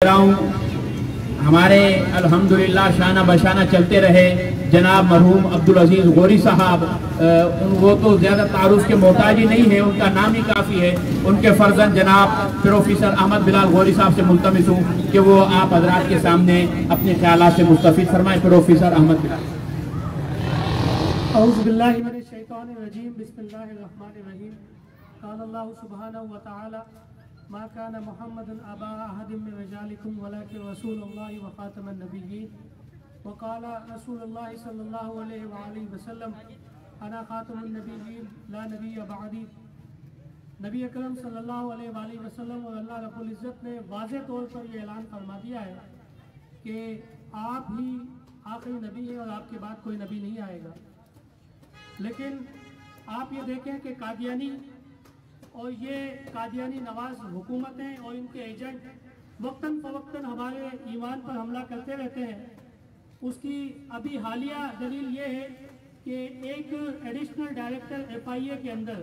हमारे अल्हम्दुलिल्लाह शाना बशाना चलते रहे। जनाब मरहूम अब्दुल अजीज गौरी साहब, वो तो ज्यादा तारुफ के मोहताज ही नहीं है, उनका नाम ही काफी है। उनके फर्जंद जनाब प्रोफेसर अहमद बिलाल गौरी साहब से मुल्तमिस हूँ कि वो आप हजरात के सामने अपने ख्यालात से मुस्तफीद फरमाएं। प्रोफेसर अहमद बिलाल। औज़ु बिल्लाहि मिनश शैतानिर रजीम, बिस्मिल्लाहिर रहमानिर रहीम। क़ाल अल्लाहु सुब्हानहु व तआला मा कान मुहम्मदुन अबा अहदिम मिन रिजालिकुम वलाकिन रसूलुल्लाहि व खातमन नबिय्यीन व क़ाल रसूलुल्लाहि सल्लल्लाहु अलैहि व आलिहि वसल्लम अना खातमुन नबिय्यीन ला नबिय्य बअदी। नबी अकरम सल्लल्लाहु अलैहि व आलिहि वसल्लम और अल्लाह रब्बुल इज़्ज़त ने वाज़ेह तौर पर यह ऐलान फरमा दिया है कि आप ही आखिरी नबी हैं और आपके बाद कोई नबी नहीं आएगा। लेकिन आप ये देखें कि कादियानी और ये कादियानी नवाज हुकूमतें और इनके एजेंट वक्तन फ़वक्तन हमारे ईमान पर हमला करते रहते हैं। उसकी अभी हालिया दलील ये है कि एक एडिशनल डायरेक्टर FIA के अंदर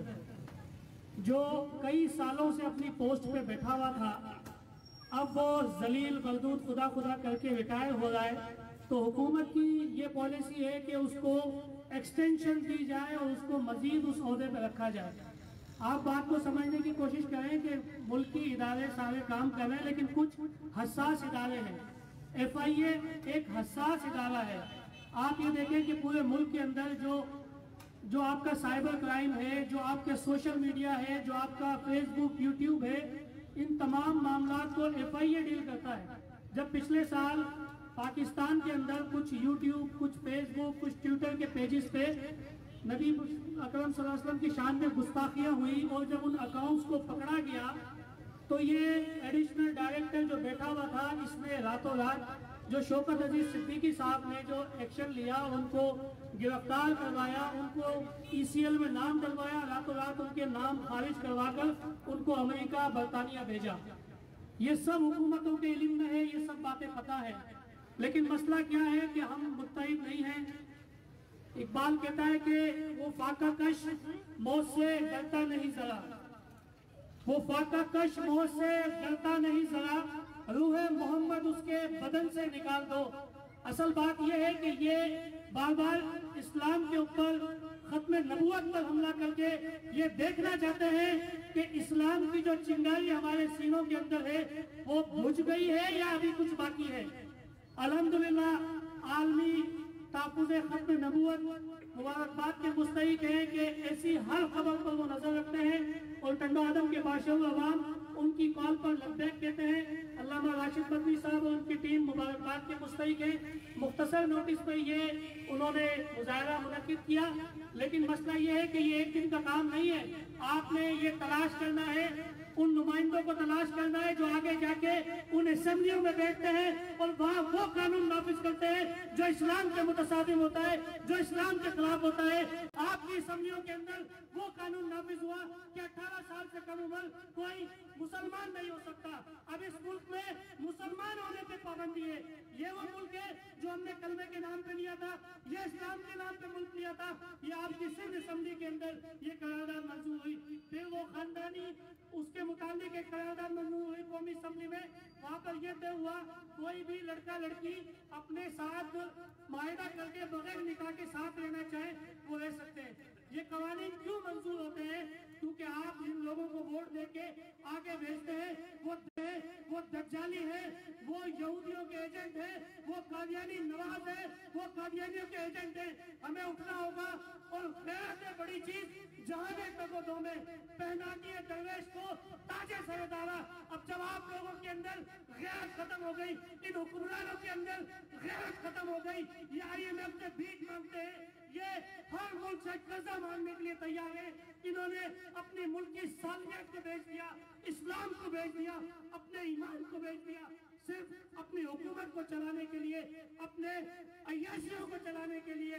जो कई सालों से अपनी पोस्ट पे बैठा हुआ था, अब वो जलील मरदूद खुदा खुदा करके रिटायर हो रहा है, तो हुकूमत की ये पॉलिसी है कि उसको एक्सटेंशन दी जाए और उसको मजीद उस ओहदे पर रखा जाए। आप बात को समझने की कोशिश करें कि मुल्की इदारे सारे काम कर रहे हैं, लेकिन कुछ हसास इदारे हैं। FIA एक हसास इदारा है। आप ये देखें कि पूरे मुल्क के अंदर जो आपका साइबर क्राइम है, जो आपके सोशल मीडिया है, जो आपका फेसबुक यूट्यूब है, इन तमाम मामला को FIA डील करता है। जब पिछले साल पाकिस्तान के अंदर कुछ यूट्यूब, कुछ फेसबुक, कुछ ट्विटर के पेजेस पे नबी अकरम सल्लल्लाहु अलैहि वसल्लम की शान में गुस्ताखियां हुई और जब उन अकाउंट्स को पकड़ा गया तो ये एडिशनल डायरेक्टर जो बैठा हुआ था, इसने रातों रात जो शौकत अजीज सिद्दीकी साहब ने जो एक्शन लिया, उनको गिरफ्तार करवाया, उनको ECL में नाम डलवाया, रातों रात उनके नाम खारिज करवाकर उनको अमेरिका बरतानिया भेजा। ये सब हुकूमतों के इल्म में है, ये सब बातें पता है। लेकिन मसला क्या है कि हम मुत्तहिद नहीं हैं। इकबाल कहता है कि वो फाका कश मौत से डरता नहीं जरा, वो फाका कश मौत से डरता नहीं जरा, रूह मोहम्मद उसके बदन से निकाल दो। असल बात यह है कि ये बार बार इस्लाम के ऊपर खत्म नबूवत पर हमला करके ये देखना चाहते हैं कि इस्लाम की जो चिंगारी हमारे सीनों के अंदर है वो बुझ गई है या अभी कुछ बाकी है। अल्हम्दुलिल्लाह आलमी ताफ़ुज़े खत्म नबूवत मुबारकबाद के मुस्तहिक है कि ऐसी हर खबर पर वो नजर रखते हैं और टंडो आदम के बादशाह अवाम उनकी कॉल पर लब्बैक कहते हैं। अल्लामा राशिद बदवी साहब और उनकी टीम मुबारकबाद के मुस्तहिक है। मुख्तसर नोटिस पे ये उन्होंने मुजाहरा मुनक्किद किया, लेकिन मसला ये है कि ये एक दिन का काम नहीं है। आपने ये तलाश करना है, उन नुमाइंदों को तलाश करना है जो आगे जाके उन असेंबलियों में बैठते हैं और वहाँ वो कानून नाफिज करते हैं जो इस्लाम के मुतसादिम होता है, जो इस्लाम के खिलाफ होता है। आपकी असेंबलियों के अंदर वो कानून नाफिज हुआ कि 18 साल से कम उम्र कोई मुसलमान नहीं हो सकता। अब इस मुल्क में मुसलमान होने पे पाबंदी है। ये वो मुल्क है जो हमने कलमे के नाम पे लिया था, ये इस्लाम के नाम पे मुल्क लिया था। ये आपकी सिंध असेंबली के अंदर ये करारदाद मंजूर हुई, फिर वो खानदानी उसके मुताबिक एक करारदाद मंजूर हुई कौमी असेंबली में। वहाँ पर यह तय हुआ कोई भी लड़का लड़की अपने साथ माहिदा करके बगैर निकाह के साथ रहना चाहे वो रह सकते हैं। ये कवानीन क्यों मंजूर होते हैं? क्योंकि आप जिन लोगों को वोट देके आगे भेजते हैं वो दज्जाली है, वो यहूदियों के एजेंट है, वो कादियानी नवाज है, वो कादियानियों के एजेंट है। हमें उठना होगा और गैरत है बड़ी चीज जहाने तगोदों में पहना दिए दरवेश को ताजे सरदारा। अब जब आप लोगों के अंदर गैरत खत्म हो गई, इन हुक्मरानों के अंदर गैरत खत्म हो गई, ये IMF से भीख मांगते हैं, ये हर मुल्क से कर्जा मांगने के लिए तैयार है। इन्होंने अपने मुल्क की सालियत को बेच दिया, इस्लाम को बेच दिया, अपने ईमान को बेच दिया, सिर्फ अपनी हुकूमत को चलाने के लिए, अपने अय्याशियों को चलाने के लिए।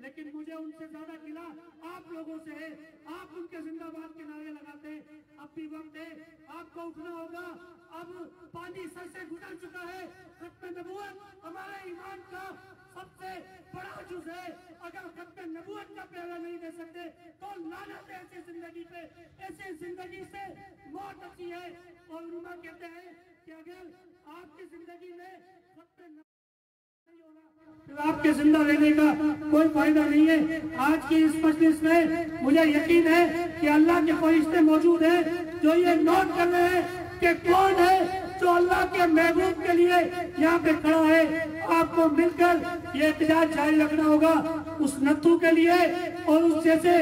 लेकिन मुझे उनसे ज्यादा गिला आप लोगों से है। आप उनके जिंदाबाद के नारे लगाते हैं। अब भी वक्त है, आपको उठना होगा। अब पानी सर से गुजर चुका है। खत्म नबूवत हमारे ईमान का सबसे बड़ा जुज है। अगर खत्म नबूवत का प्यारा नहीं दे सकते तो लानत है ऐसी जिंदगी पे। ऐसी जिंदगी से मौत अच्छी है। और उलमा कहते हैं कि अगर आपकी जिंदगी में खत्म नहीं होगा तो आपके जिंदा रहने का कोई फायदा नहीं है। आज की इस मजलिस में मुझे यकीन है कि अल्लाह के फरिश्ते मौजूद हैं जो ये नोट कर रहे हैं कि कौन है जो अल्लाह के महबूब के लिए यहाँ पे खड़ा है। आपको मिलकर ये एहतजाज जारी रखना होगा उस नत्थू के लिए और उस जैसे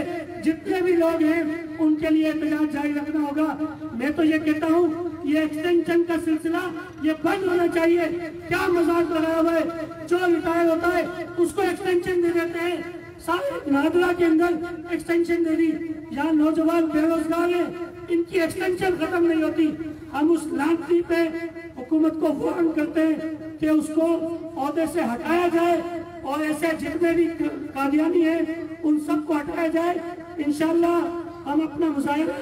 जितने भी लोग हैं उनके लिए एहतजाज जारी रखना होगा। मैं तो ये कहता हूँ ये एक्सटेंशन का सिलसिला ये बंद होना चाहिए। क्या मजाक लगाया हुआ है, जो रिटायर होता है उसको एक्सटेंशन दे देते हैं। सारे नादरा के अंदर एक्सटेंशन दे दी। यहाँ नौजवान बेरोजगार है, इनकी एक्सटेंशन खत्म नहीं होती। हम उस लानती पे हुकूमत को वार्न करते हैं कि उसको ओहदे से हटाया जाए और ऐसे जितने भी कादियानी हैं उन सबको हटाया जाए। इंशाअल्लाह हम अपना मुजाहिरा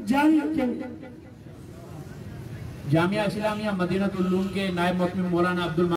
जारी रखेंगे। जामिया इस्लामिया मदीनतुल उलूम के नायब मुफ्ती मौलाना अब्दुल